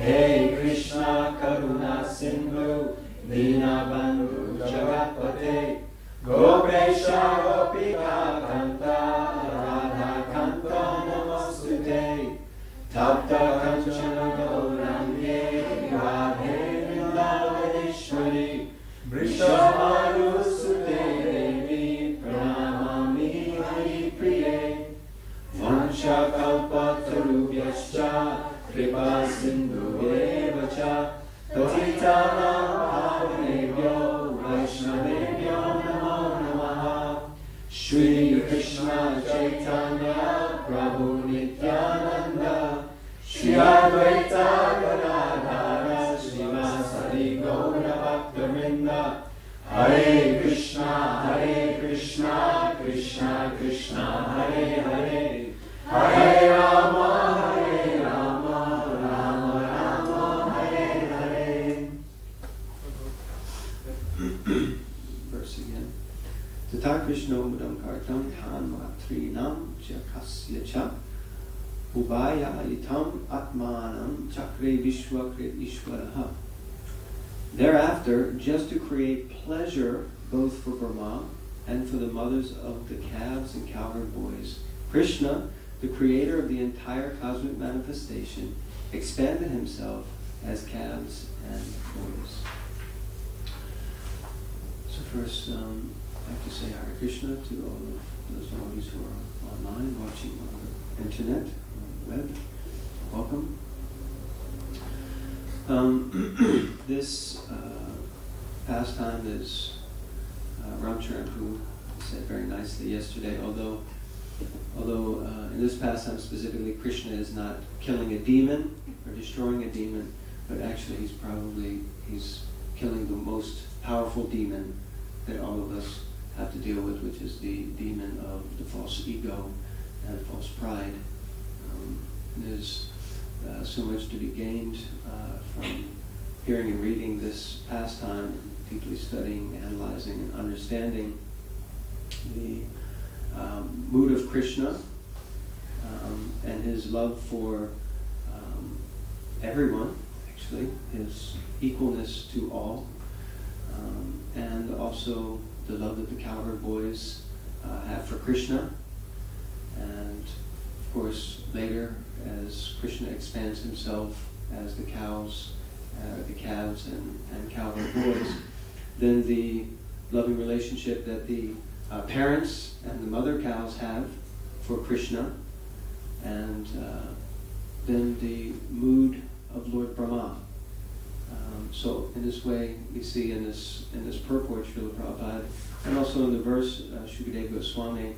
Hey Krishna Karuna Sindhu Dinabandhu Jagatpate Gopesha Gopika Kanta Radha Kanta Namostute Tapta Kanchana Gaurange Radhe Vrindavaneshwari Vrishabhanu Sute Devi Pranamami Hari Priye Vancha Kalpatarubhyascha Kripa Sindhu Evacha Patitanam Pavanebhyo Vaishnavebhyo Namo Namaha Shri Krishna Chaitanya Prabhu Nityananda Shri Advaita Gadadhara Srivasadi Gaura Bhaktavinda Hare Krishna Krishna Krishna Hare Hare Hare Rama Hare Rama Rama Rama Hare Hare. Verse again. Tata Krishna Mudam Kartam Tan Matrinam Jakasya Cha Ubaya Itam Atmanam Chakre Vishwakrit Ishwaraha. Thereafter, just to create pleasure both for Brahma and for the mothers of the calves and cowherd boys, Krishna, the creator of the entire cosmic manifestation, expanded himself as calves and boys. So first, I have to say Hare Krishna to all of those devotees who are online, watching on the internet, on the web. Welcome. This pastime is Ramcharan who said very nicely yesterday, although in this pastime specifically Krishna is not killing a demon or destroying a demon, but actually he's killing the most powerful demon that all of us have to deal with, which is the demon of the false ego and false pride. There's so much to be gained from hearing and reading this pastime, deeply studying, analyzing, and understanding the mood of Krishna and his love for everyone, actually, his equalness to all, and also the love that the cowherd boys have for Krishna. And of course, later, as Krishna expands himself as the cows, the calves, and cowherd boys, then the loving relationship that the parents and the mother cows have for Krishna, and then the mood of Lord Brahma. So in this way, we see in this purport, Srila Prabhupada, and also in the verse, Shukadeva Goswami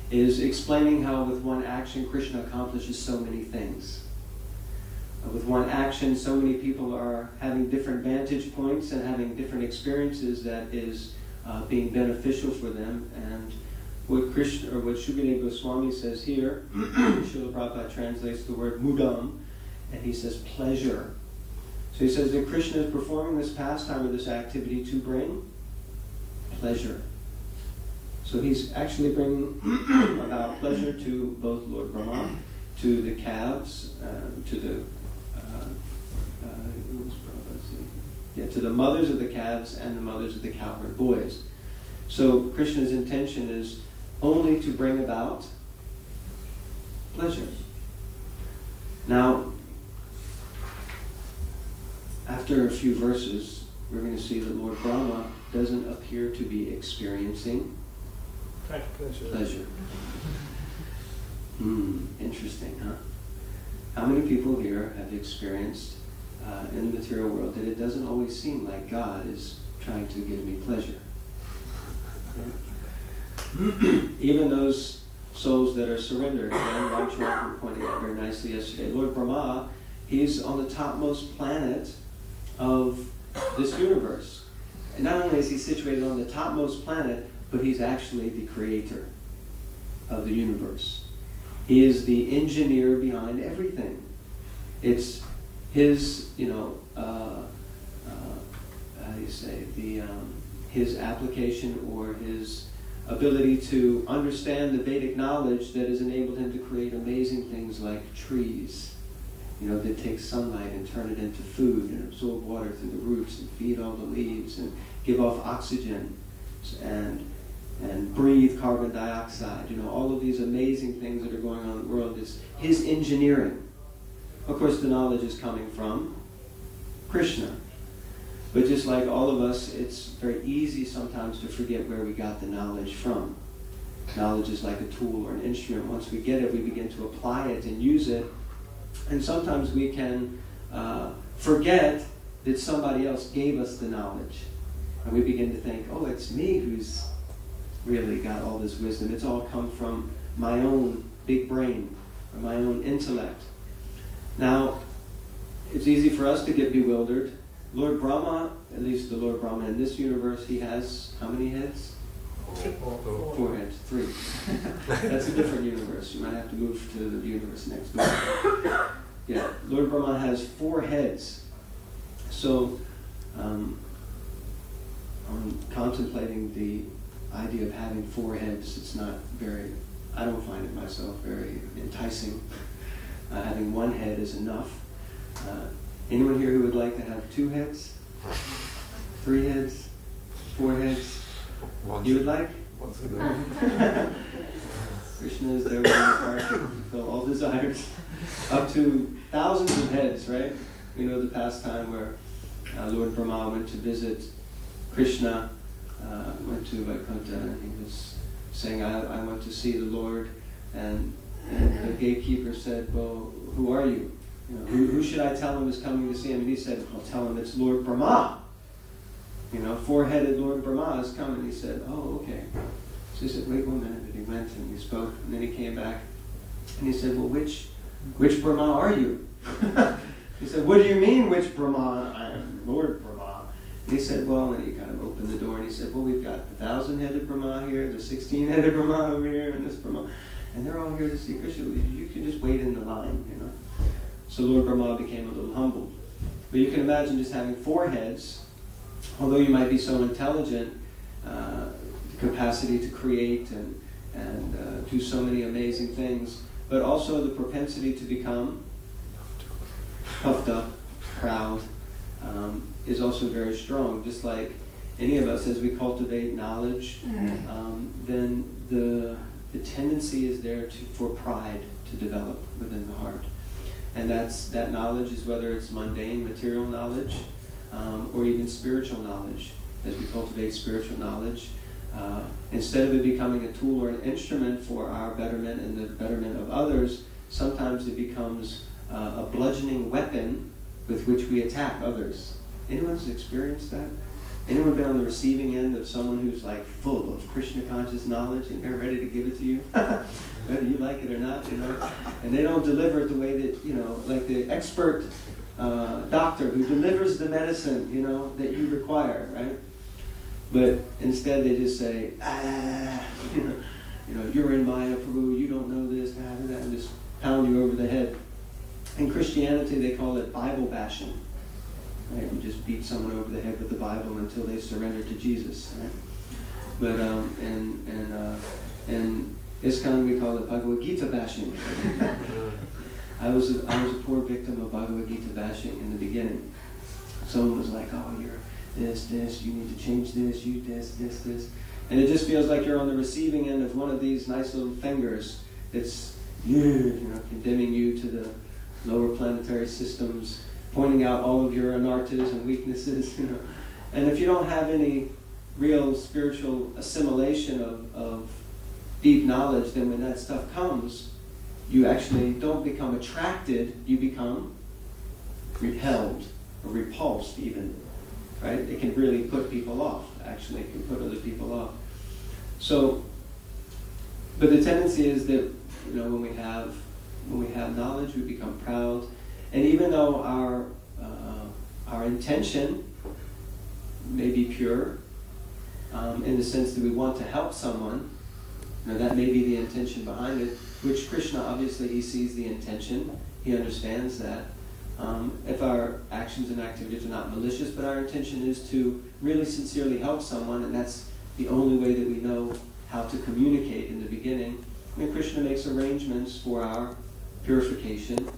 is explaining how with one action Krishna accomplishes so many things. With one action, so many people are having different vantage points and having different experiences that is being beneficial for them. And what Krishna, or what Shukadeva Goswami says here, Srila Prabhupada translates the word mudam, and he says pleasure. So he says that Krishna is performing this pastime or this activity to bring pleasure. So he's actually bringing about pleasure to both Lord Brahma, to the calves, to the mothers of the calves and the mothers of the cowherd boys. So Krishna's intention is only to bring about pleasure. Now, after a few verses, we're going to see that Lord Brahma doesn't appear to be experiencing pleasure. Interesting, huh? How many people here have experienced in the material world that it doesn't always seem like God is trying to give me pleasure? Even those souls that are surrendered, and Ramcharan pointed out very nicely yesterday, Lord Brahma, he's on the topmost planet of this universe. And not only is he situated on the topmost planet, but he's actually the creator of the universe. He is the engineer behind everything. It's his, his application or his ability to understand the Vedic knowledge that has enabled him to create amazing things like trees. they take sunlight and turn it into food and absorb water through the roots and feed all the leaves and give off oxygen and breathe carbon dioxide. All of these amazing things that are going on in the world is his engineering. Of course, the knowledge is coming from Krishna. But just like all of us, it's very easy sometimes to forget where we got the knowledge from. Knowledge is like a tool or an instrument. Once we get it, we begin to apply it and use it. And sometimes we can forget that somebody else gave us the knowledge. And we begin to think, oh, it's me who's really got all this wisdom. It's all come from my own big brain or my own intellect. Now, it's easy for us to get bewildered. Lord Brahma, at least the Lord Brahma in this universe, he has how many heads? 4 heads. 3. That's a different universe. You might have to move to the universe next door. Yeah, Lord Brahma has 4 heads. So, I'm contemplating the idea of having 4 heads. It's not I don't find it myself very enticing. Having 1 head is enough. Anyone here who would like to have 2 heads? 3 heads? 4 heads? You would like? Krishna is there with the heart to fulfill all desires. Up to thousands of heads, right? The pastime where Lord Brahma went to visit Krishna, went to Vaikuntha, and he was saying, I went to see the Lord, and the gatekeeper said, well, who are you? Who should I tell him is coming to see him? And he said, well, tell him it's Lord Brahma. 4-headed Lord Brahma is coming. He said, oh, okay. So he said, wait 1 minute. And he went and he spoke, and then he came back, and he said, well, which Brahma are you? He said, what do you mean, which Brahma? I am Lord Brahma. And he said, well, and he kind of opened the door, and he said, well, we've got the 1,000-headed Brahma here, the 16-headed Brahma over here, and this Brahma. And they're all here to see Krishna. You can just wait in the line, So Lord Brahma became a little humbled. But you can imagine just having 4 heads, although you might be so intelligent, the capacity to create and do so many amazing things, but also the propensity to become puffed up, proud, is also very strong. Just like any of us, as we cultivate knowledge, then the tendency is there for pride to develop within the heart. And that knowledge is whether it's mundane, material knowledge, or even spiritual knowledge. As we cultivate spiritual knowledge, instead of it becoming a tool or an instrument for our betterment and the betterment of others, sometimes it becomes a bludgeoning weapon with which we attack others. Anyone's experienced that? Anyone been on the receiving end of someone who's like full of Krishna conscious knowledge and they're ready to give it to you, whether you like it or not, and they don't deliver it the way that, like the expert doctor who delivers the medicine, that you require, right? But instead they just say, you're in Maya, Prabhu, you don't know this, that, and just pound you over the head. In Christianity, they call it Bible bashing. Right? You just beat someone over the head with the Bible until they surrender to Jesus. Right? But in ISKCON, we call it Bhagavad Gita bashing. I was a poor victim of Bhagavad Gita bashing in the beginning. Someone was like, oh, you're this, you need to change this, you this. And it just feels like you're on the receiving end of one of these nice little fingers that's condemning you to the lower planetary systems, pointing out all of your anarthas and weaknesses. And if you don't have any real spiritual assimilation of deep knowledge, then when that stuff comes, you actually don't become attracted, you become repelled or repulsed even. Right? It can really put people off. Actually, it can put other people off. So, but the tendency is that when we have knowledge, we become proud, and even though our intention may be pure, in the sense that we want to help someone, that may be the intention behind it. Which Krishna, obviously, he sees the intention. He understands that. If our actions and activities are not malicious, but our intention is to really sincerely help someone, and that's the only way that we know how to communicate in the beginning. Krishna makes arrangements for our purification,